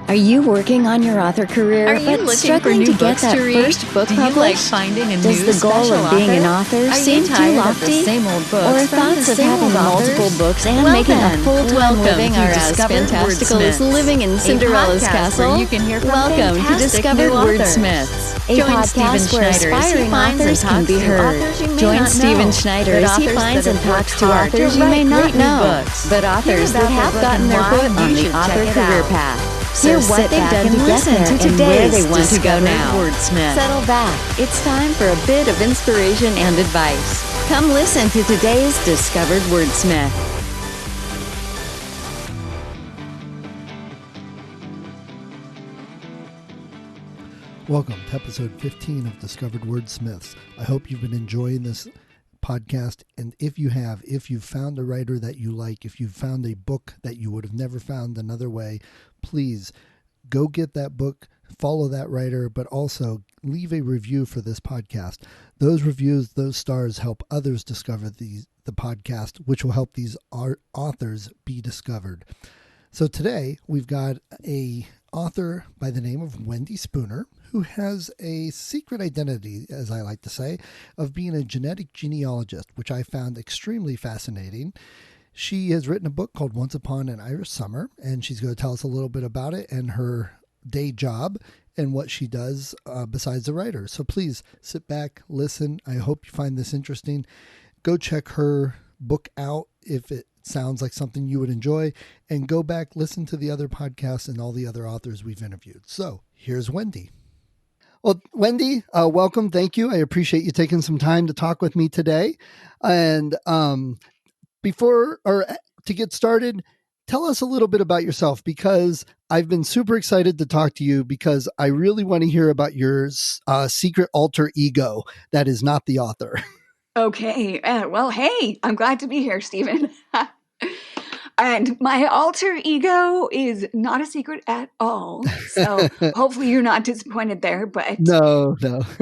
Are you working on your author career but struggling to get that first book published? Like finding a Does new the goal of being an author seem too lofty? Or thoughts of having multiple books and making a full-time living are as fantastical as living in Cinderella's castle? Welcome to Discovered Wordsmiths, a podcast where aspiring authors can be heard. Join Stephen Schneider as he finds and talks to authors you may not know, but authors that have gotten their foot on the author career path. Hear what they've done to get there and where they want to go now. Settle back. It's time for a bit of inspiration and advice. Come listen to today's Discovered Wordsmith. Welcome to episode 15 of Discovered Wordsmiths. I hope you've been enjoying this podcast, and if you've found a writer that you like, if you've found a book that you would have never found another way, please go get that book, follow that writer, but also leave a review for this podcast. Those reviews, those stars help others discover the podcast, which will help these authors be discovered. So today we've got a author by the name of Wendy Spooner, who has a secret identity, as I like to say, of being a genetic genealogist, which I found extremely fascinating. She has written a book called Once Upon an Irish Summer, and she's going to tell us a little bit about it and her day job and what she does besides a writer. So please sit back, listen. I hope you find this interesting. Go check her book out if it sounds like something you would enjoy, and go back, listen to the other podcasts and all the other authors we've interviewed. So here's Wendy. Well, Wendy, welcome. Thank you. I appreciate you taking some time to talk with me today. And to get started, tell us a little bit about yourself, because I've been super excited to talk to you because I really want to hear about your secret alter ego that is not the author. Okay. Well, hey, I'm glad to be here, Stephen. And my alter ego is not a secret at all. So hopefully you're not disappointed there. But No.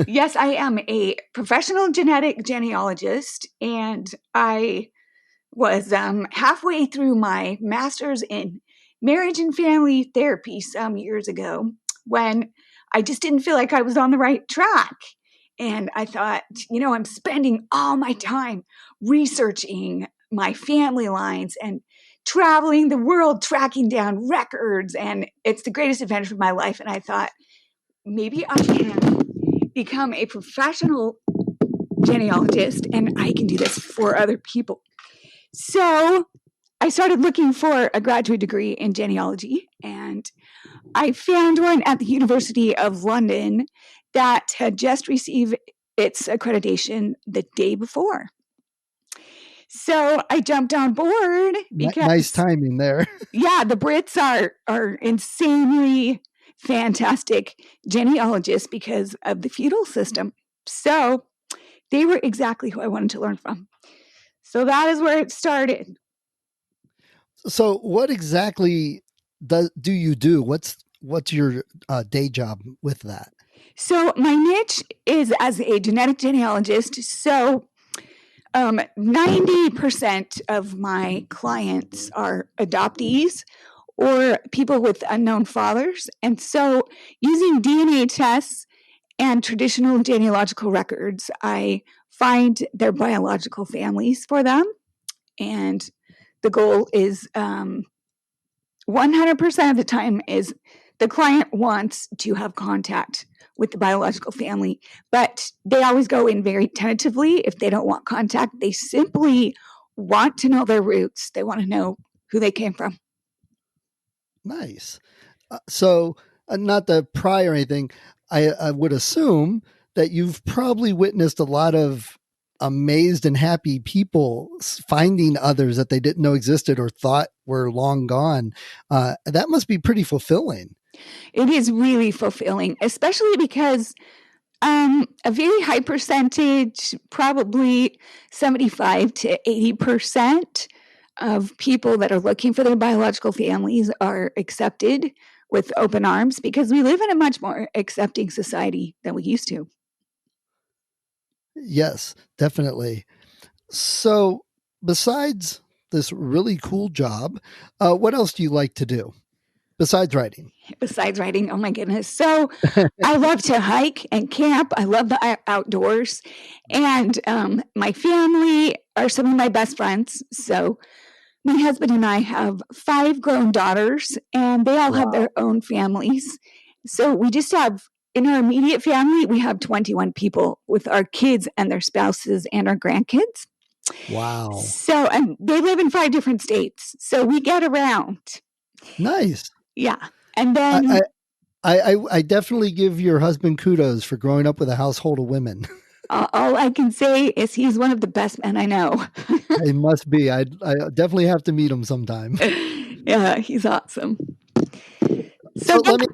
Yes, I am a professional genetic genealogist. And I was halfway through my master's in marriage and family therapy some years ago when I just didn't feel like I was on the right track. And I thought, I'm spending all my time researching my family lines and traveling the world, tracking down records. And it's the greatest adventure of my life. And I thought, maybe I can become a professional genealogist and I can do this for other people. So I started looking for a graduate degree in genealogy, and I found one at the University of London that had just received its accreditation the day before. So I jumped on board because nice timing there. Yeah, the Brits are insanely fantastic genealogists because of the feudal system. So they were exactly who I wanted to learn from. So that is where it started. So what exactly do you do? What's your day job with that? So my niche is as a genetic genealogist. So 90% of my clients are adoptees or people with unknown fathers. And so using DNA tests and traditional genealogical records, I find their biological families for them. And the goal is 100% of the time is the client wants to have contact with the biological family, but they always go in very tentatively. If they don't want contact, they simply want to know their roots. They want to know who they came from. Nice. So not to pry or anything, I would assume that you've probably witnessed a lot of amazed and happy people finding others that they didn't know existed or thought were long gone. That must be pretty fulfilling. It is really fulfilling, especially because a very high percentage, probably 75 to 80% of people that are looking for their biological families are accepted with open arms because we live in a much more accepting society than we used to. Yes, definitely. So besides this really cool job, what else do you like to do besides writing? Besides writing, oh my goodness. So I love to hike and camp. I love the outdoors. And my family are some of my best friends. So my husband and I have 5 grown daughters, and they all have their own families. So we just have, in our immediate family, we have 21 people with our kids and their spouses and our grandkids. Wow. So, and they live in 5 different states. So we get around. Nice. Yeah. And then I definitely give your husband kudos for growing up with a household of women. all I can say is he's one of the best men I know. He must be. I definitely have to meet him sometime. Yeah, he's awesome. So let me.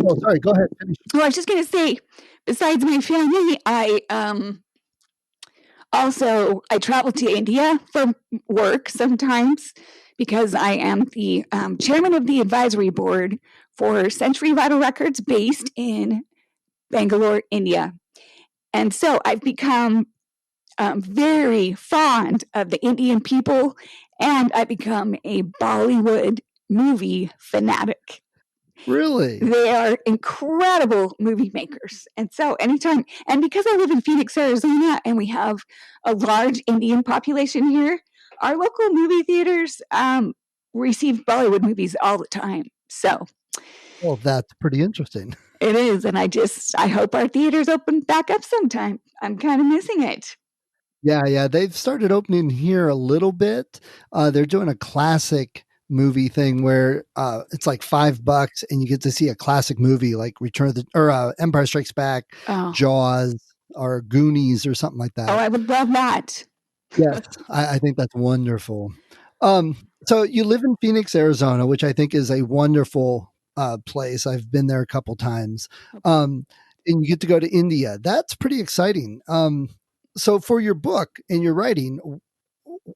Oh, sorry. Go ahead. Finish. Well, I was just going to say, besides my family, I travel to India for work sometimes because I am the chairman of the advisory board for Century Vital Records based in Bangalore, India. And so I've become very fond of the Indian people, and I become a Bollywood movie fanatic. Really? They are incredible movie makers. And so anytime, and because I live in Phoenix, Arizona, and we have a large Indian population here, our local movie theaters receive Bollywood movies all the time. So, well, that's pretty interesting. It is. And I hope our theaters open back up sometime. I'm kind of missing it. Yeah. They've started opening here a little bit. They're doing a classic movie thing where it's like $5 and you get to see a classic movie like Empire Strikes Back, Jaws, or Goonies or something like that. Oh, I would love that. Yes, I think that's wonderful. So you live in Phoenix, Arizona, which I think is a wonderful place. I've been there a couple times. And you get to go to India. That's pretty exciting. So for your book and your writing,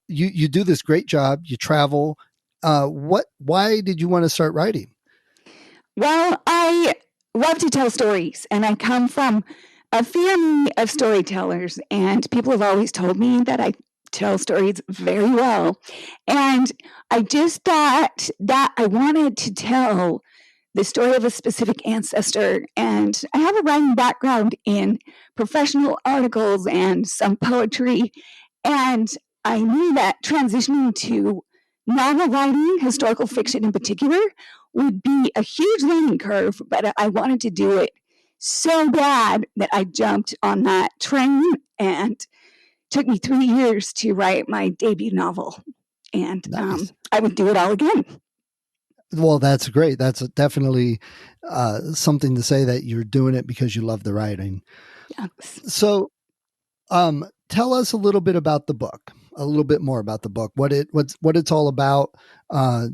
you do this great job. You travel. Why did you want to start writing? Well, I love to tell stories, and I come from a family of storytellers, and people have always told me that I tell stories very well. And I just thought that I wanted to tell the story of a specific ancestor. And I have a writing background in professional articles and some poetry. And I knew that transitioning to novel writing, historical fiction in particular, would be a huge learning curve, but I wanted to do it so bad that I jumped on that train, and it took me 3 years to write my debut novel. And Nice. I would do it all again. Well, that's great. That's definitely something to say that you're doing it because you love the writing. Yes. So tell us a little bit about the book, a little bit more about the book, what it's all about to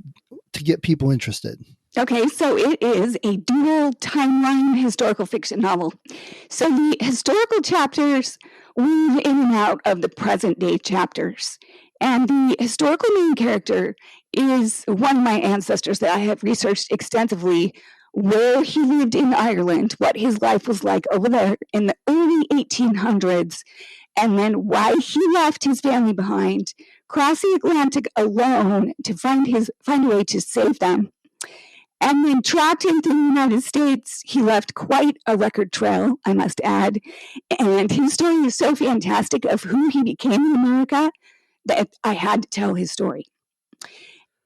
get people interested. Okay, so it is a dual timeline historical fiction novel. So the historical chapters weave in and out of the present day chapters. And the historical main character is one of my ancestors that I have researched extensively, where he lived in Ireland, what his life was like over there in the early 1800s, and then why he left his family behind, cross the Atlantic alone to find a way to save them. And then trapped into the United States, he left quite a record trail, I must add. And his story is so fantastic of who he became in America that I had to tell his story.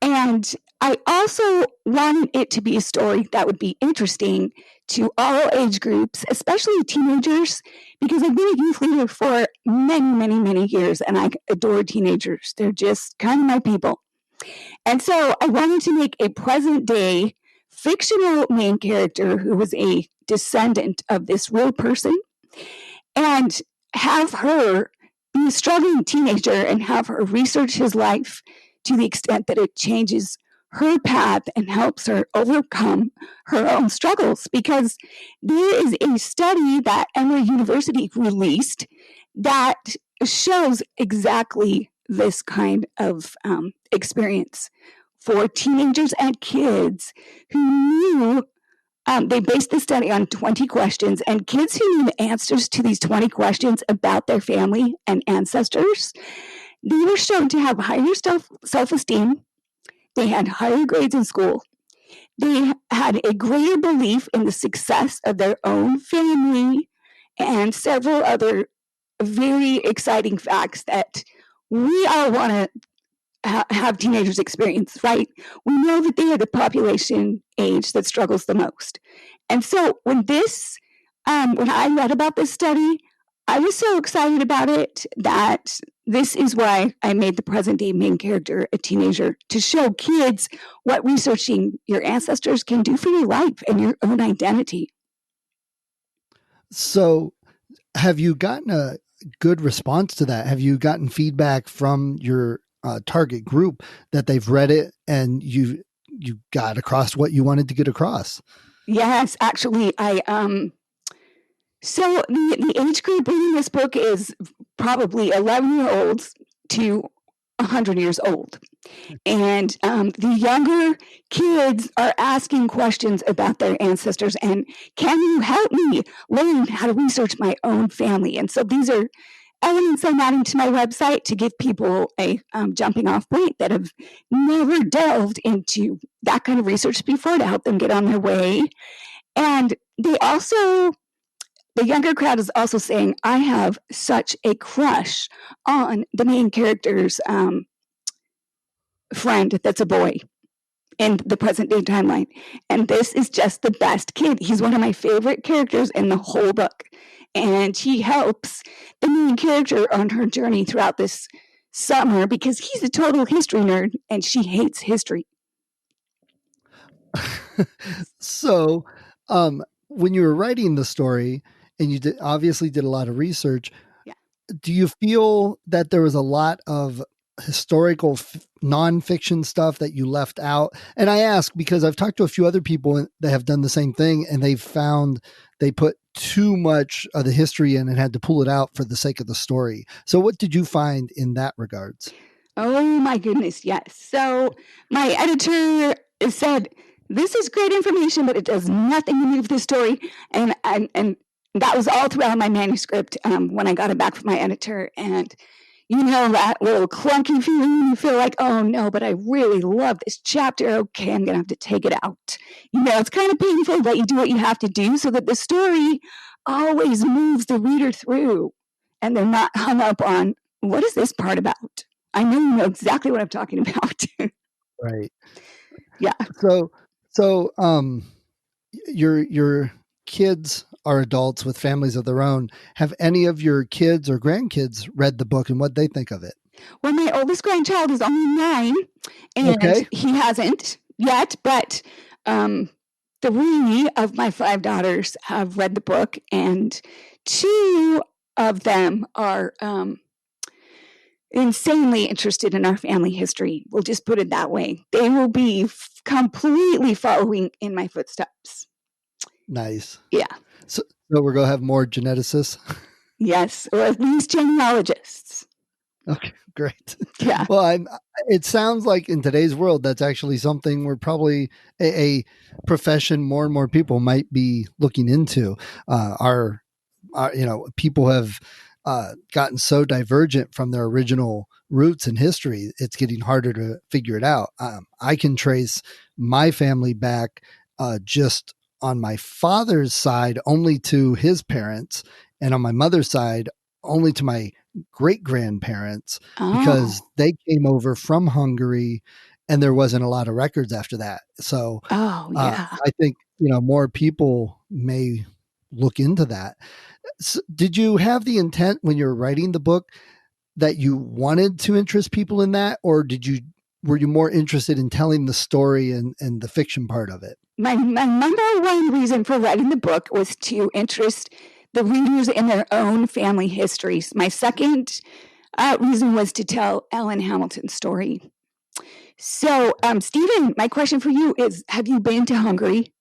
And I also wanted it to be a story that would be interesting to all age groups, especially teenagers, because I've been a youth leader for many, many, many years, and I adore teenagers. They're just kind of my people. And so I wanted to make a present-day fictional main character who was a descendant of this real person, and have her be a struggling teenager and have her research his life to the extent that it changes her path and helps her overcome her own struggles. Because there is a study that Emory University released that shows exactly this kind of experience for teenagers and kids who knew. They based the study on 20 questions, and kids who knew the answers to these 20 questions about their family and ancestors, they were shown to have higher self-esteem. They had higher grades in school. they had a greater belief in the success of their own family and several other very exciting facts that we all want to have teenagers experience, right? We know that they are the population age that struggles the most. And so when I read about this study, I was so excited about it that this is why I made the present day main character a teenager, to show kids what researching your ancestors can do for your life and your own identity. So have you gotten a good response to that? Have you gotten feedback from your target group that they've read it and you got across what you wanted to get across? Yes, actually, so the age group reading this book is probably 11-year-olds to 100 years old. And the younger kids are asking questions about their ancestors and, can you help me learn how to research my own family? And so these are elements I'm adding to my website to give people a jumping off point that have never delved into that kind of research before, to help them get on their way. And the younger crowd is also saying, I have such a crush on the main character's friend that's a boy in the present day timeline. And this is just the best kid. He's one of my favorite characters in the whole book. And he helps the main character on her journey throughout this summer because he's a total history nerd and she hates history. So, when you were writing the story and you obviously did a lot of research, do you feel that there was a lot of historical nonfiction stuff that you left out? And I ask because I've talked to a few other people that have done the same thing, and they've found they put too much of the history in and had to pull it out for the sake of the story. So what did you find in that regards? Oh my goodness, yes. So my editor said, this is great information, but it does nothing to move the story. And that was all throughout my manuscript when I got it back from my editor. And you know that little clunky feeling, you feel like, oh no, but I really love this chapter. Okay, I'm going to have to take it out. You know, it's kind of painful, but you do what you have to do so that the story always moves the reader through and they're not hung up on, what is this part about? I know you know exactly what I'm talking about. Right. Yeah. So your kids are adults with families of their own. Have any of your kids or grandkids read the book and what they think of it? Well, my oldest grandchild is only 9 and he hasn't yet, but 3 of my 5 daughters have read the book and 2 of them are insanely interested in our family history. We'll just put it that way. They will be completely following in my footsteps. Nice. Yeah. So we're going to have more geneticists? Yes, or at least genealogists. Okay, great. Yeah. Well, it sounds like in today's world, that's actually something we're probably a profession more and more people might be looking into. Our people have gotten so divergent from their original roots in history, it's getting harder to figure it out. I can trace my family back just on my father's side only to his parents, and on my mother's side only to my great grandparents, because they came over from Hungary and there wasn't a lot of records after that. So I think, more people may look into that. So did you have the intent when you were writing the book that you wanted to interest people in that, or were you more interested in telling the story and the fiction part of it? My number one reason for writing the book was to interest the readers in their own family histories. My second reason was to tell Ellen Hamilton's story. So, Stephen, my question for you is, have you been to Hungary?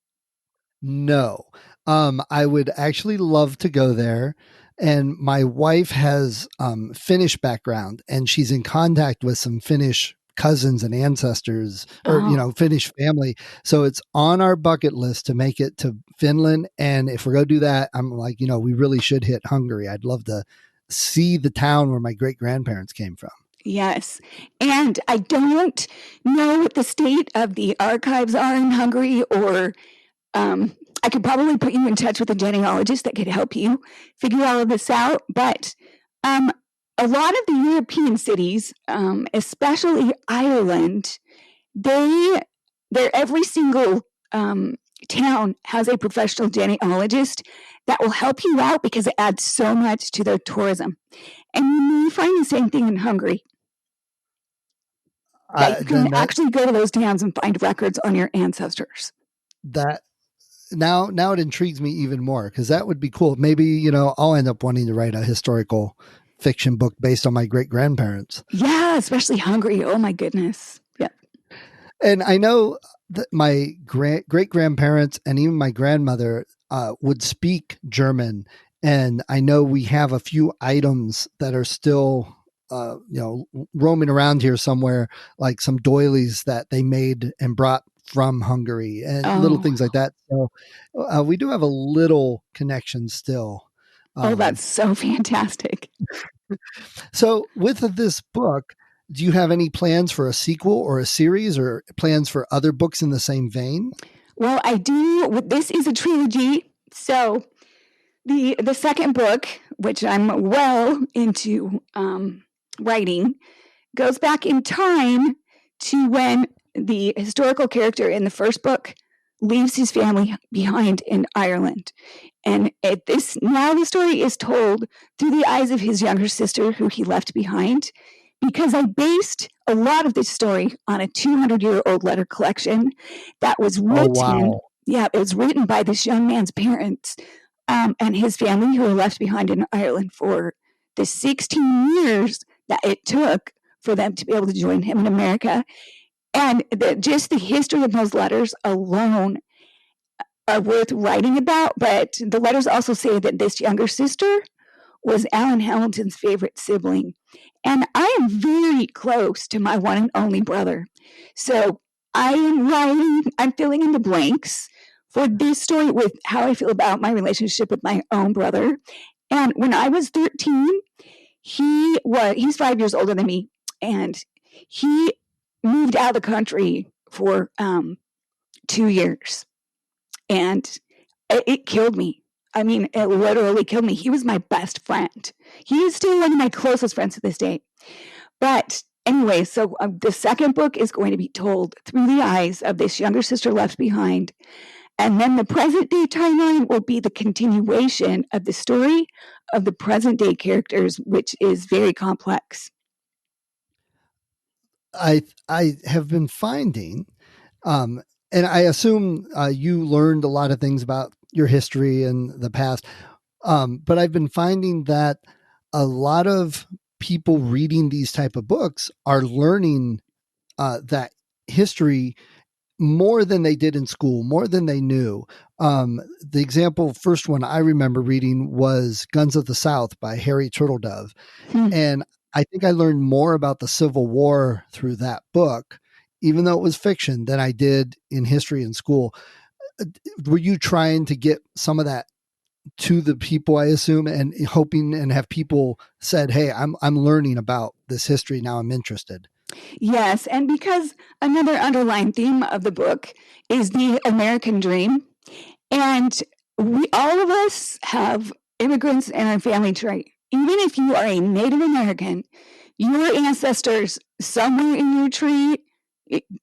No. I would actually love to go there. And my wife has Finnish background, and she's in contact with some Finnish cousins and ancestors, or Finnish family. So it's on our bucket list to make it to Finland. And if we're going to do that, I'm like, we really should hit Hungary. I'd love to see the town where my great grandparents came from. Yes. And I don't know what the state of the archives are in Hungary, or I could probably put you in touch with a genealogist that could help you figure all of this out. But a lot of the European cities, especially Ireland, their every single town has a professional genealogist that will help you out because it adds so much to their tourism. And you may find the same thing in Hungary. That you can actually go to those towns and find records on your ancestors. That now it intrigues me even more, because that would be cool. Maybe, I'll end up wanting to write a historical fiction book based on my great-grandparents. Yeah, especially Hungary. Oh my goodness. Yeah. And I know that my great-grandparents and even my grandmother would speak German. And I know we have a few items that are still, roaming around here somewhere, like some doilies that they made and brought from Hungary and little things like that. So we do have a little connection still. That's so fantastic. So with this book, do you have any plans for a sequel or a series, or plans for other books in the same vein? Well, I do. This is a trilogy. So the second book, which I'm well into writing, goes back in time to when the historical character in the first book leaves his family behind in Ireland. And now the story is told through the eyes of his younger sister, who he left behind, because I based a lot of this story on a 200-year-old letter collection that was written. Oh, wow. Yeah, it was written by this young man's parents and his family, who were left behind in Ireland for the 16 years that it took for them to be able to join him in America. And just the history of those letters alone are worth writing about. But the letters also say that this younger sister was Alan Hamilton's favorite sibling. And I am very close to my one and only brother. So I'm filling in the blanks for this story with how I feel about my relationship with my own brother. And when I was 13, he's 5 years older than me, and he moved out of the country for 2 years, and it killed me. I mean, it literally killed me. He was my best friend. He is still one of my closest friends to this day. But anyway, so the second book is going to be told through the eyes of this younger sister left behind. And then the present day timeline will be the continuation of the story of the present day characters, which is very complex. I have been finding, and I assume you learned a lot of things about your history and the past, but I've been finding that a lot of people reading these type of books are learning that history more than they did in school, more than they knew. The first one I remember reading was Guns of the South by Harry Turtledove. And I think I learned more about the Civil War through that book, even though it was fiction, than I did in history in school. Were you trying to get some of that to the people, I assume, and hoping and have people said, hey, I'm learning about this history now, I'm interested? Yes, and because another underlying theme of the book is the American dream, and all of us have immigrants in our family tree. Even if you are a Native American, your ancestors somewhere in your tree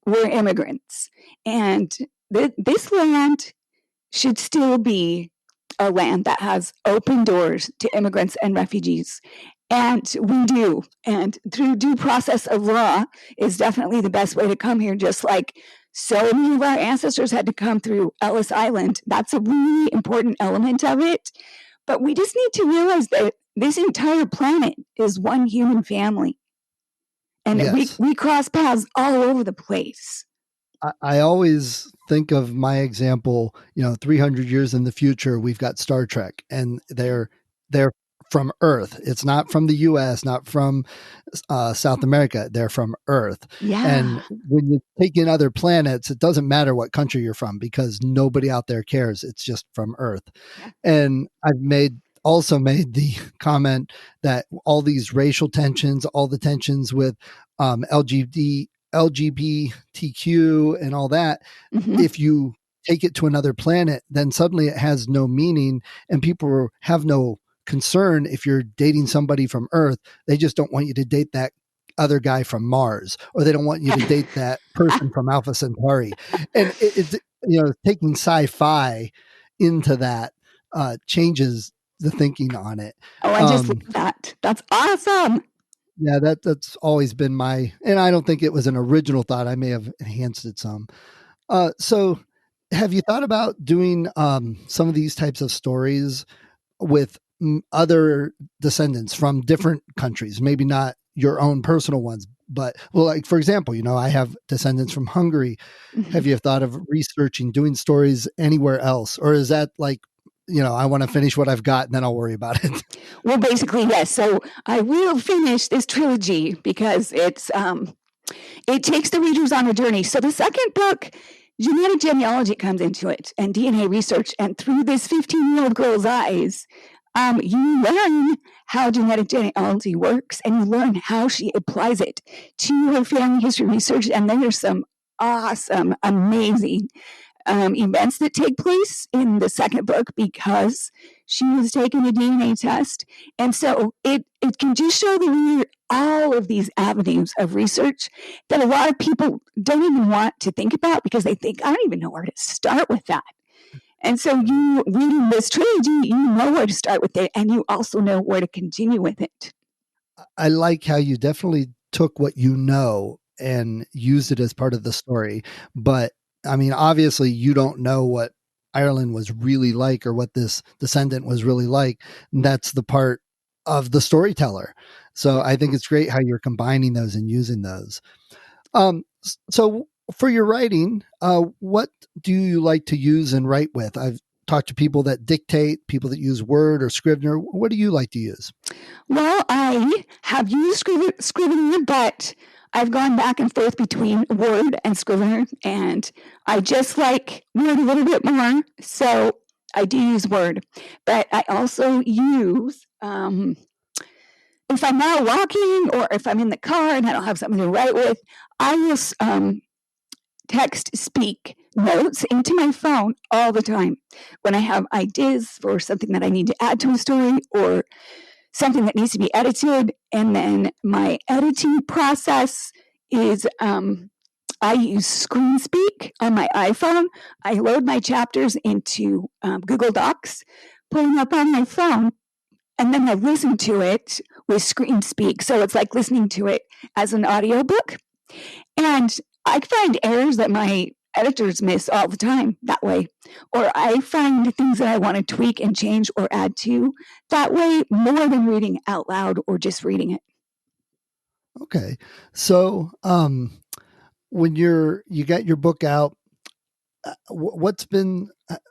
were immigrants. And this land should still be a land that has open doors to immigrants and refugees. And we do. And through due process of law is definitely the best way to come here, just like so many of our ancestors had to come through Ellis Island. That's a really important element of it. But we just need to realize that this entire planet is one human family. And yes, we cross paths all over the place. I always think of my example, 300 years in the future, we've got Star Trek, and they're from Earth. It's not from the US, not from South America. They're from Earth. Yeah. And when you take in other planets, it doesn't matter what country you're from, because nobody out there cares. It's just from Earth. Yeah. And I've made also made the comment that all these racial tensions, all the tensions with LGBTQ and all that, if you take it to another planet, then suddenly it has no meaning and people have no concern if you're dating somebody from Earth. They just don't want you to date that other guy from Mars, or they don't want you to date that person from Alpha Centauri. And it's, taking sci-fi into that changes the thinking on it. Oh, I just love that. That's awesome. Yeah, that's always been and I don't think it was an original thought. I may have enhanced it some. So have you thought about doing some of these types of stories with other descendants from different countries? Maybe not your own personal ones, but like, for example, I have descendants from Hungary. Have you thought of researching, doing stories anywhere else? Or is that like, I want to finish what I've got and then I'll worry about it? Well, basically, yes. So I will finish this trilogy because it takes the readers on a journey. So the second book, genetic genealogy, comes into it, and DNA research. And through this 15-year-old girl's eyes, you learn how genetic genealogy works, and you learn how she applies it to her family history research. And then there's some awesome, amazing events that take place in the second book because she was taking a DNA test. And so it can just show the reader all of these avenues of research that a lot of people don't even want to think about because they think, I don't even know where to start with that. And so you reading this trilogy, you know where to start with it, and you also know where to continue with it. I like how you definitely took what you know and used it as part of the story. But I mean, obviously you don't know what Ireland was really like or what this descendant was really like. And that's the part of the storyteller. So I think it's great how you're combining those and using those. So for your writing, what do you like to use and write with? I've talked to people that dictate, people that use Word or Scrivener. What do you like to use? Well, I have used Scrivener, but I've gone back and forth between Word and Scrivener, and I just like Word a little bit more, so I do use Word. But I also use, if I'm out walking or if I'm in the car and I don't have something to write with, I will text speak notes into my phone all the time when I have ideas for something that I need to add to a story or something that needs to be edited. And then my editing process is I use ScreenSpeak on my iPhone. I load my chapters into Google Docs, pull them up on my phone, and then I listen to it with ScreenSpeak. So it's like listening to it as an audiobook. And I find errors that my editors miss all the time that way. Or I find things that I want to tweak and change or add to that way more than reading out loud or just reading it. Okay. So when you got your book out,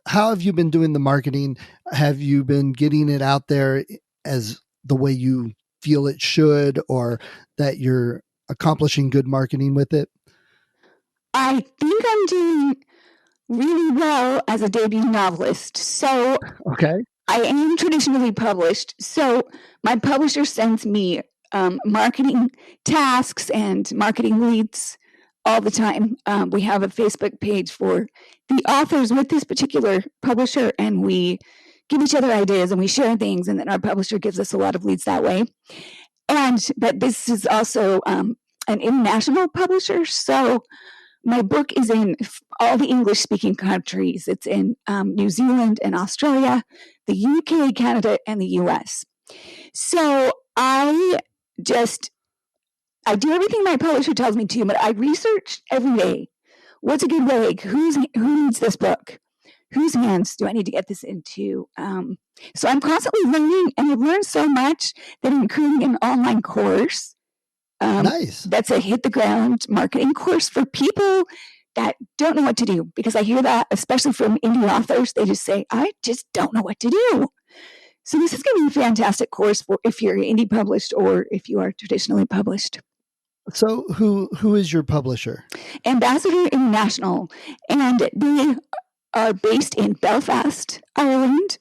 how have you been doing the marketing? Have you been getting it out there as the way you feel it should, or that you're accomplishing good marketing with it? I think I'm doing really well as a debut novelist. So okay. I am traditionally published. So my publisher sends me marketing tasks and marketing leads all the time. We have a Facebook page for the authors with this particular publisher, and we give each other ideas and we share things, and then our publisher gives us a lot of leads that way. But this is also an international publisher, so my book is in all the English-speaking countries. It's in New Zealand and Australia, the UK, Canada, and the US. So I do everything my publisher tells me to, but I research every day. What's a good way? Who needs this book? Whose hands do I need to get this into? So I'm constantly learning, and I've learned so much that I'm creating an online course. Nice. That's a hit the ground marketing course for people that don't know what to do, because I hear that, especially from indie authors. They just say, I just don't know what to do. So this is going to be a fantastic course for if you're indie published or if you are traditionally published. So who is your publisher? Ambassador International, and they are based in Belfast, Ireland,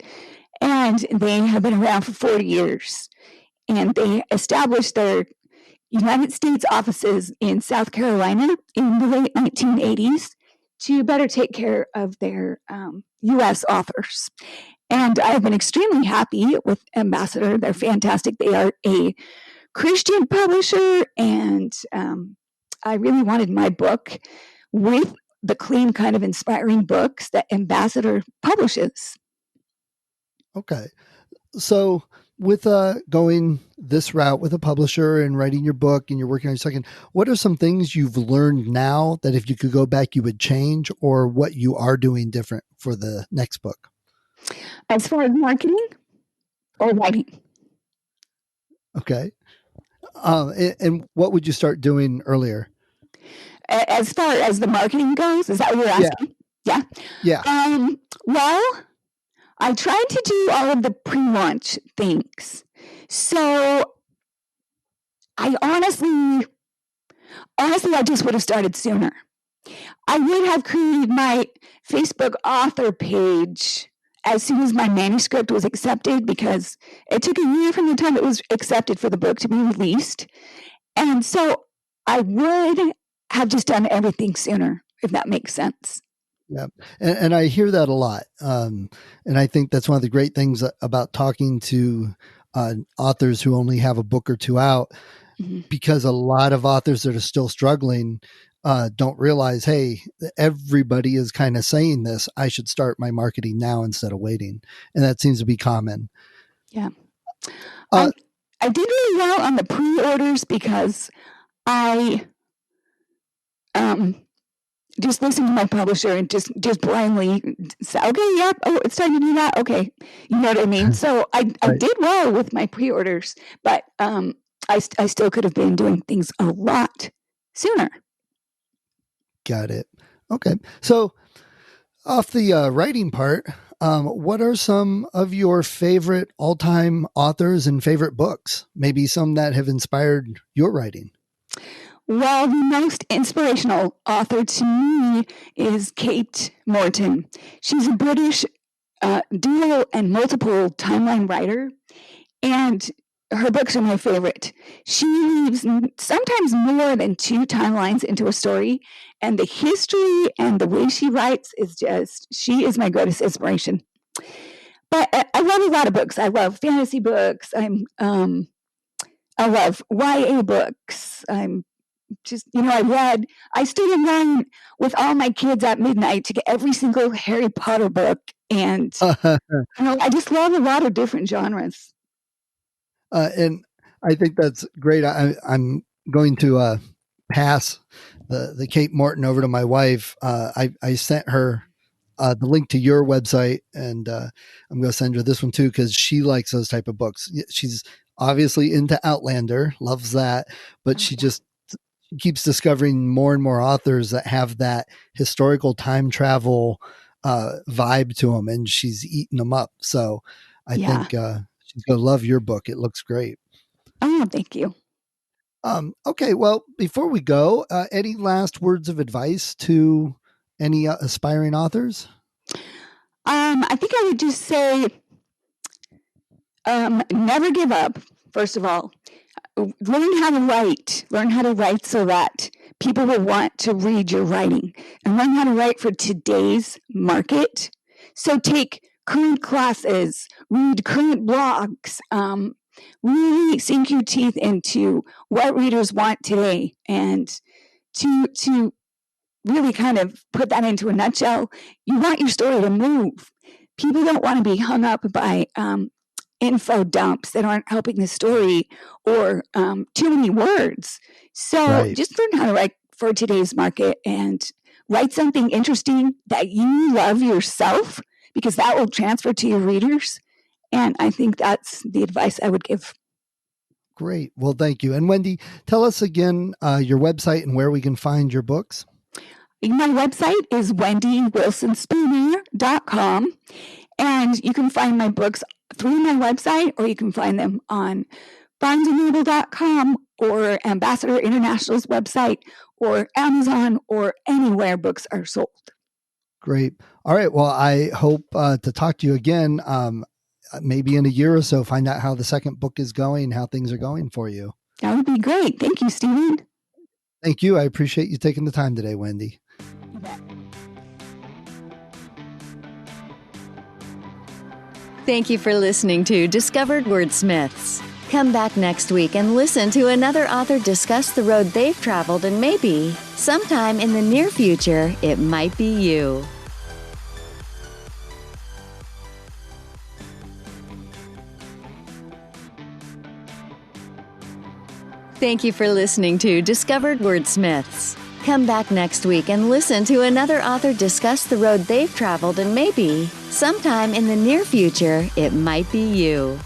And they have been around for 40 years. And they established their United States offices in South Carolina in the late 1980s to better take care of their U.S. authors. And I've been extremely happy with Ambassador. They're fantastic. They are a Christian publisher, and I really wanted my book with the clean kind of inspiring books that Ambassador publishes. Okay. So with going this route with a publisher and writing your book and you're working on your second, what are some things you've learned now that if you could go back, you would change, or what you are doing different for the next book? As far as marketing or writing? Okay. And what would you start doing earlier? As far as the marketing goes, is that what you're asking? Yeah. Well, I tried to do all of the pre-launch things. So I honestly, I just would have started sooner. I would have created my Facebook author page as soon as my manuscript was accepted, because it took a year from the time it was accepted for the book to be released. And so I would have just done everything sooner, if that makes sense. Yeah. And I hear that a lot. And I think that's one of the great things about talking to authors who only have a book or two out, because a lot of authors that are still struggling don't realize, hey, everybody is kind of saying this. I should start my marketing now instead of waiting. And that seems to be common. Yeah. I did really well on the pre-orders because I just listened to my publisher and just blindly say, okay, yep, oh, it's time to do that. Okay. You know what I mean? So I did well with my pre-orders, but I still could have been doing things a lot sooner. Got it. Okay. So off the writing part, what are some of your favorite all-time authors and favorite books? Maybe some that have inspired your writing. Well, the most inspirational author to me is Kate Morton. She's a British dual and multiple timeline writer, and her books are my favorite. She weaves sometimes more than 2 timelines into a story, and the history and the way she writes is just, she is my greatest inspiration. But I love a lot of books. I love fantasy books. I love YA books. I'm just, I stood in line with all my kids at midnight to get every single Harry Potter book. And, I just love a lot of different genres. And I think that's great. I'm going to pass the Kate Morton over to my wife. I sent her the link to your website, and I'm going to send her this one too, because she likes those type of books. She's obviously into Outlander, loves that, but she keeps discovering more and more authors that have that historical time travel vibe to them, and she's eating them up. So I think she's going to love your book. It looks great. Oh, thank you. Okay. Well, before we go, any last words of advice to any aspiring authors? I think I would just say, never give up. First of all, learn how to write so that people will want to read your writing, and learn how to write for today's market. So take current classes, read current blogs, really sink your teeth into what readers want today, and to really kind of put that into a nutshell. You want your story to move. People don't want to be hung up by info dumps that aren't helping the story, or too many words. So just learn how to write for today's market, and write something interesting that you love yourself, because that will transfer to your readers. And I think that's the advice I would give. Great. Well, thank you. And Wendy, tell us again your website and where we can find your books. My website is wendywilsonspooner.com, and you can find my books through my website, or you can find them on barnesandnoble.com or Ambassador International's website, or Amazon, or anywhere books are sold. Great. All right. Well, I hope to talk to you again maybe in a year or so, find out how the second book is going, how things are going for you. That would be great. Thank you, Stephen. Thank you. I appreciate you taking the time today, Wendy. You bet. Thank you for listening to Discovered Wordsmiths. Come back next week and listen to another author discuss the road they've traveled, and maybe, sometime in the near future, it might be you. Thank you for listening to Discovered Wordsmiths. Come back next week and listen to another author discuss the road they've traveled, and maybe, sometime in the near future, it might be you.